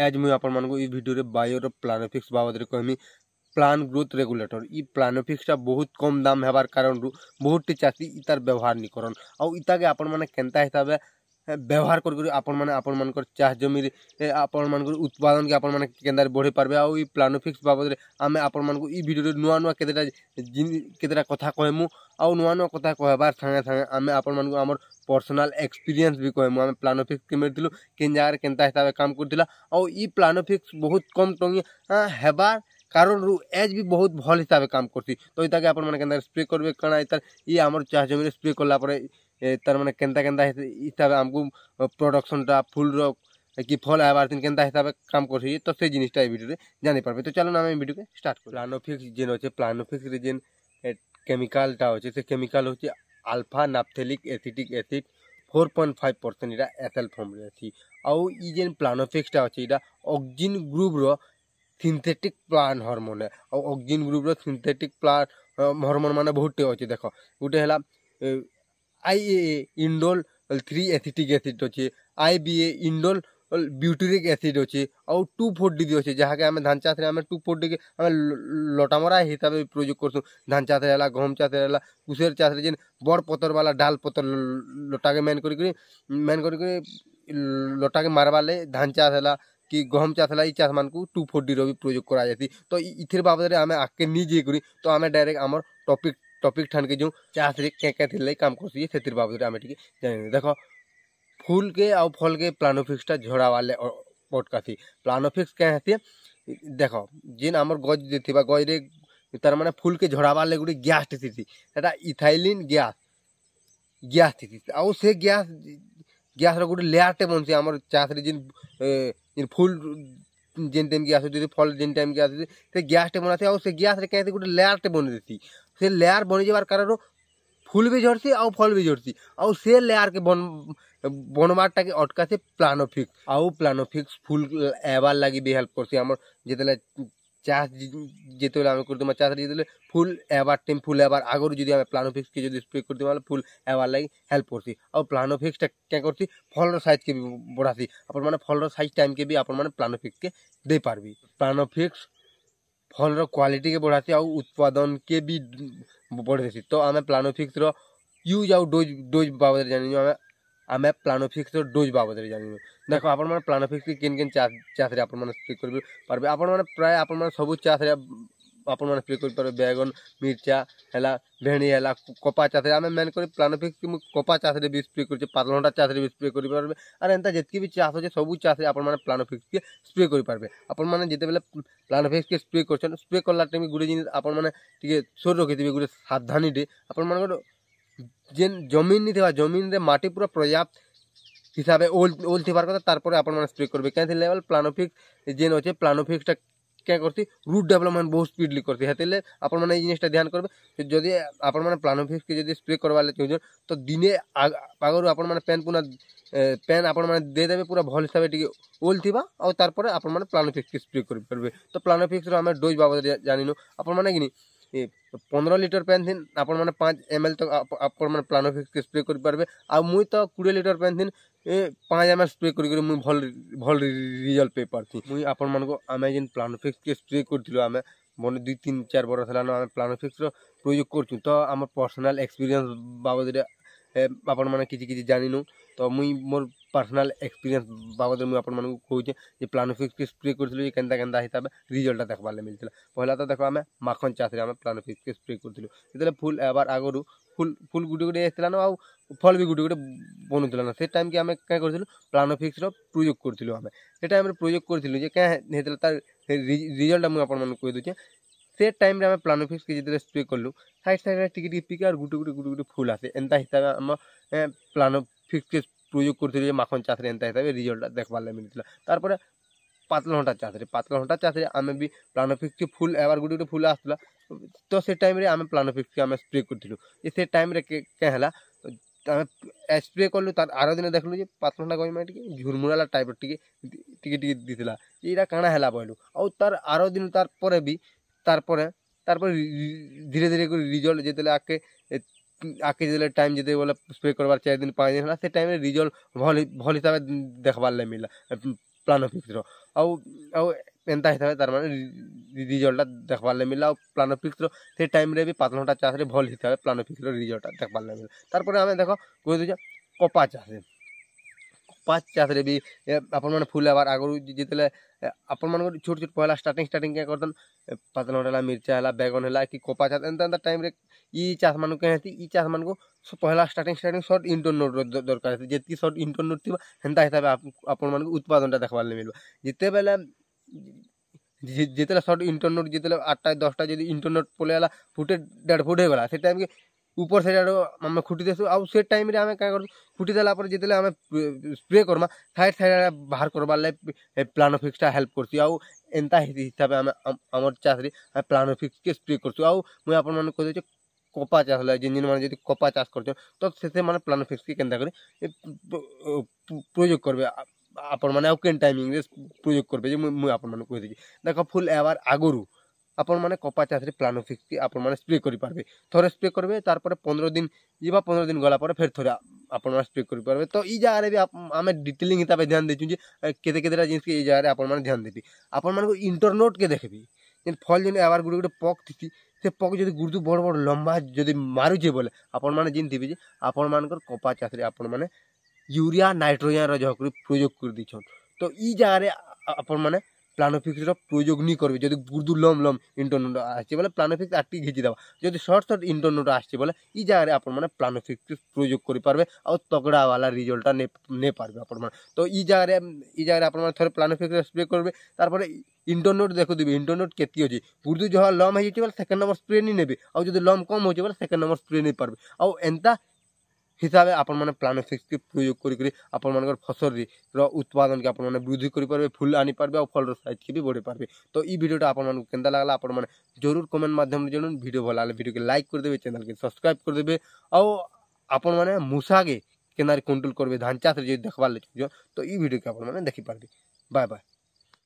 आज मुझे आपण मानक ई video Bayor प्लानोफिक्स बाबद कहमी plan growth regulator ई प्लानोफिक्सटा बहुत कम दाम हेबार कारण बहुत चाषी इतार व्यवहार नहीं करन आउ इताके आपण माने केनता हिसाब व्यवहार कर आपण मानकर चाष जमी आपण मानकर उत्पादन के आपण माने केंदार बढ़े पारबे आउ ई प्लानोफिक्स बाबद आमे आपण मानक ई भिडियो नुआ नुआ केतेटा कथा कहमु आउ नुआ नुआ कथा कहबार संगे संगे आमे आपण मानक हमर पर्सनल एक्सपीरियंस भी कहमु आमे प्लानोफिक्स के मिलतिलु केन जगह केनता हिसाब काम करतिला आउ ई प्लानोफिक्स बहुत कम टंगी हेबार कारण एज भी बहुत भल हिसाब काम करती तो इताके आपण माने केनता स्प्रे करबे कणा इतार ई हमर चाष जमी स्प्रे करला परे तार माने केनता केनता हिसाब हमको प्रोडक्शनटा फुल रो कि फल आबार दिन केनता हिसाब काम करछि तो से जिनिसटा ए वीडियो रे जानि पारबे। तो चलो ना हम वीडियो के स्टार्ट कर। प्लानोफिक्स जेन होचे प्लानोफिक्स रे जेन केमिकलटा होचे से केमिकल होचे अल्फा नाफ्थेलिक एसिटिक एसिड 4.5% इरा एथल फॉर्म रे अछि आउ ई जेन प्लानोफिक्सटा होचे इरा ऑक्सिन ग्रुप रो सिंथेटिक प्लांट हार्मोन है और ऑक्सिन ग्रुप रो सिंथेटिक प्लांट हार्मोन माने बहुत टे होचे देखो गुटे हला आईएए इंडोल 3 एसिटिक एसिड होचे आईबीए इंडोल ब्यूटेरिक एसिड होचे और 2,4-D होचे जहा के हमें धान चाष रे हमें 2,4-D के हमें लटामरा हिसाब से प्रयोग करसु धान चाष रे हला गहम चाष रे हला कुसेर चाष रे जेन बड़ पतर वाला डाल पतर लटा के मेन करी लटा के मारवा ले धान चाष हला कि गहम चाष हला ई चाष मान को 2,4-D रो भी प्रयोग करा जाती तो इथिर बाबद रे हमें आके निजे करी तो हमें डायरेक्ट हमर टॉपिक ठान के जो चाष रे के थिले काम करसी सेतिर बाबद रे हमें ठीक जानि देखो फूल के और फल के प्लानोफिक्सटा झड़ा वाले पॉडकास्ट प्लानोफिक्स क्या है देखो जेन हमर गज देथिबा गज रे तार माने फूल के झड़ा वाले गुडी गैस थी एटा इथाइलिन गैस थी और से गैस रो गुडी लेयर टे बनसी हमर चाष रे जिन फूल जेन टाइम गैस होती फल जेन टाइम गैस होती से गैस टे बनाती और से गैस रे कहते गुडी लेयर टे बन देती से लेयर बनि जबार कारण फूल भी झड़सी और फल भी झड़सी और से लेयर के बनवाटा के अटका से प्लानोफिक्स फूल एबार लगी भी हेल्प करसी हमर जेतेले चाष जेतेले हम करते चाष जेतेले फूल एबार टाइम फूल एबार आगर जदि हम प्लानोफिक्स के जदि स्प्रे करते माने फूल एबार लगी हेल्प करसी और प्लानोफिक्सटा क्या करसी फल रो साइज के भी बढ़ासी अपन माने फल रो साइज टाइम के भी अपन माने प्लानोफिक्स के दे पारबी प्लानोफिक्स फल रो क्वालिटी के बढ़ासी और उत्पादन के भी बढ़ देसी तो हमें प्लानोफिक्स रो यूज और डोज बाबद जानि हमें प्लानोफिक्स रो डोज बाबद जानि देखो अपन माने प्लानोफिक्स के केन चाष रे अपन माने स्प्रे कर पारबे अपन माने प्राय अपन माने सब चाष रे अपन माने स्प्रे कर पारबे बैगन मिर्चा हला भेंडी हला कपा चाष रे हमें मेन कर प्लानोफिक्स के कपा चाष रे भी स्प्रे कर पातलघंटा चाष रे भी स्प्रे कर पारबे और एंता जेतकी भी चाष होचे सब चाष रे अपन माने प्लानोफिक्स के स्प्रे कर पारबे अपन माने जेते बेले प्लानोफिक्स के स्प्रे करछन स्प्रे करला टाइम गुडे जिन अपन माने टिके सोर रखिथिबे गुडे सावधानी दे अपन माने जेन जमीन नहीं जमीन रे माटी पूरा पर्याप्त हिसाब ओल थिबार कथा तारपरे आपण माने स्प्रे करबे कैथि लेवल प्लानोफिक्स जेन होचे प्लानोफिक्सटा क्या करती रूट डेवलपमेंट बहुत स्पीडली करती हेतेले आपण माने ई जिनिसटा ध्यान करबे जदि आपण माने प्लानोफिक्स के जदि स्प्रे करवा ले चाहछन तो दिने आगरु आपण माने पेन आपण माने दे देबे पूरा भल हिसाब टिके ओल थिबा और तारपरे आपण माने प्लानोफिक्स के स्प्रे कर परबे तो प्लानोफिक्स रो हमें डोज बाबद जानिनो आपण माने कि 15 लीटर पेन थी आपण माने 5 ml तक आपण माने प्लानोफिक्स के स्प्रे कर पारबे आ मुई तो 20 लीटर पेन थी 5 ml स्प्रे कर मुई भल रिजल्ट पे पारथी मुई आपण माने को अमेजिन प्लानोफिक्स के स्प्रे करथिलो हमें मन 2-3-4 बरस हला हम प्लानोफिक्स रो प्रयोग करछु तो हमर पर्सनल एक्सपीरियंस बाबद रे आपण माने किछि जानिनु तो मुई मोर पर्सनल एक्सपीरियंस बाबद मुई आपण माने कहू जे प्लानोफिक्स के स्प्रे करथिलो केनता हिसाब रिजल्ट देखबा ले मिलथिला पहला तो देखो हमें माखन चाष रे हमें प्लानोफिक्स के स्प्रे करथिलो जेतले फूल एबार आगरु फूल गुटे एथिला न आ फल भी गुटे बनुथिला न से टाइम के हमें काय करथिलो प्लानोफिक्स रो प्रयोग करथिलो हमें से टाइम रे प्रयोग करथिलो जे काय हेतला तार रिजल्ट मुई आपण माने कहि दोचे से टाइम रे हमें प्लानोफिक्स के जेतले स्प्रे करलु साइड रे टिके पिके और गुटे फूल आसे एंता हिसाब हम प्लानोफिक्स के प्रयोग करथिलो माखन चाष रे एंता हिसाब रिजल्ट देखबा ले मिलथिला तारपरे पातलघंटा चाष रे हमें भी प्लानोफिक्स के फूल एबार गुटे फूल आसला तो से टाइम रे हमें प्लानोफिक्स के हमें स्प्रे करथिलो से टाइम रे के हला हमें स्प्रे करलु तार आरो दिन देखलु जे पातलघंटा गई माटी के झुरमुराला टाइप टिके दिथिला एरा काना हला बोलु और तार आरो दिन तार परे भी तारपरे धीरे धीरे रिजल्ट जेतेले आके जेतेले टाइम जेते बोले स्प्रे करबार 4 दिन 5 दिन हला से टाइम रे रिजल्ट भल हिसाब देखबार ले मिला ପ୍ଲାନୋଫିକ୍ସର ଆଉ ଆଉ ଏନ୍ତା ହେଇଥାଏ ତାର ମାନେ ରିଜଲ୍ଟଟା ଦେଖବାର୍ ଲାଗି ମିଳିଲା ଆଉ ପ୍ଲାନୋଫିକ୍ସର ସେ ଟାଇମ୍ରେ ବି ପାତଲଘଣ୍ଟା ଚାଷରେ ଭଲ୍ ହେଇଥାଏ ପ୍ଲାନୋଫିକ୍ସର ରିଜଲ୍ଟଟା ଦେଖବାର୍ ଲାଗି ମିଳେ। ତାରପରେ ଆମେ ଦେଖ କହି ଦେଉଛେ କପା ଚାଷରେ କପା ଚାଷରେ ବି ଆପଣମାନେ ଫୁଲ୍ ହେବାର୍ ଆଗରୁ ଯେତେବେଳେ ଆପଣମାନଙ୍କର ଛୋଟ ଛୋଟ ପହଲା ଷ୍ଟାର୍ଟିଂ क्या करतन पातलघंटा ହେଲା ମିର୍ଚା ହେଲା बैगन ହେଲା कि कपा चाष एंता एंता टाइम रे ई चाष मान हेती ई चाष मान पहला स्टार्टिंग सर्ट इंटरनोट दरकार है जेति सर्ट इंटरनोट थिबा हेंता हिसाब आपण मान उत्पादनटा देखबार ले मिलबा जिते बेले जिते सर्ट इंटरनोट जिते 8टा 10टा जदी इंटरनोट पलेला फुटे 1.5 फुट हेगला से टाइम के ऊपर से आम खुटी देसु आउ से टाइम रे आमे का कर खुटी देला पर जिते आमे स्प्रे करमा साइड साइड बाहर करबार ले प्लानोफिक्सटा हेल्प करसी आउ एंता हिसाब आमे हमर चाष रे प्लानोफिक्स के स्प्रे करछु आउ मुई आपन मन कह देछ कपा चाष होला जिन माने जदी कपा चाष करछ तो से माने प्लानोफिक्स के केनता करे प्रयोग करबे आपन माने आउ केन टाइमिंग रे प्रयोग करबे जे मुई आपन मन कह देछ देखो फुल एवर आगुरु आपण माने कपा चाष रे प्लानोफिक्स के आपण माने स्प्रे करि पारबे थोरे स्प्रे करबे तार पर 15 दिन जीवा 15 दिन गला पर फिर थोरे आपण माने स्प्रे करि पारबे तो ई जारे भी आमे डिटेलिंग हिसाब ध्यान देछु जे केते केतेरा जिनिस के ई जारे आपण माने ध्यान देबी आपण माने को इंटरनोट के देखबी जेन फल जेन एवर गुडे गुडे पक थिति से पक जदी गुर्दु बड़ बड़ लंबा जदी मारु जे बोले आपण माने जिन थिबी जे आपण मानकर कपा चाष रे आपण माने यूरिया नाइट्रोजन रो जहकरी प्रयोग कर दिछन तो ई जारे आपण माने प्लानोफिक्स रो प्रयोग नहीं करबे जदी गुर्दु लम लम इंटरनोट आछे बोले प्लानोफिक्स आटी घिची दबा जदी शॉर्ट शॉर्ट इंटरनोट आछे बोले ई जारे आपण माने प्लानोफिक्स प्रयोग करि पारबे आ तगड़ा वाला रिजल्टटा ने पारबे आपण माने तो ई जारे आपण माने थोरे प्लानोफिक्स स्प्रे करबे तार पर इंटरनोट देखो दिबे इंटरनोट केती होची गुर्दु जहा लम हेची बोले सेकंड नंबर स्प्रे नहीं नेबे आ जदी लम कम होची बोले सेकंड नंबर स्प्रे नहीं पारबे आ एंता हिसाब से आपण माने प्लानोफिक्स के प्रयोग करी आपण मानकर फसल रो उत्पादन के आपण माने वृद्धि करि पारबे फूल आनी पारबे और फल रो साइज के भी बढ़े पारबे तो ई वीडियोटा आपण मानक केनता लागला आपण माने जरूर कमेंट माध्यम रे जणन वीडियो भल लागले वीडियो के लाइक कर देबे चैनल के सब्सक्राइब कर देबे और आपण माने मूसा के केनारे कंट्रोल करबे धान चाष रे जे देखबार ले तो ई वीडियो के आपण माने देखि पारबे बाय बाय।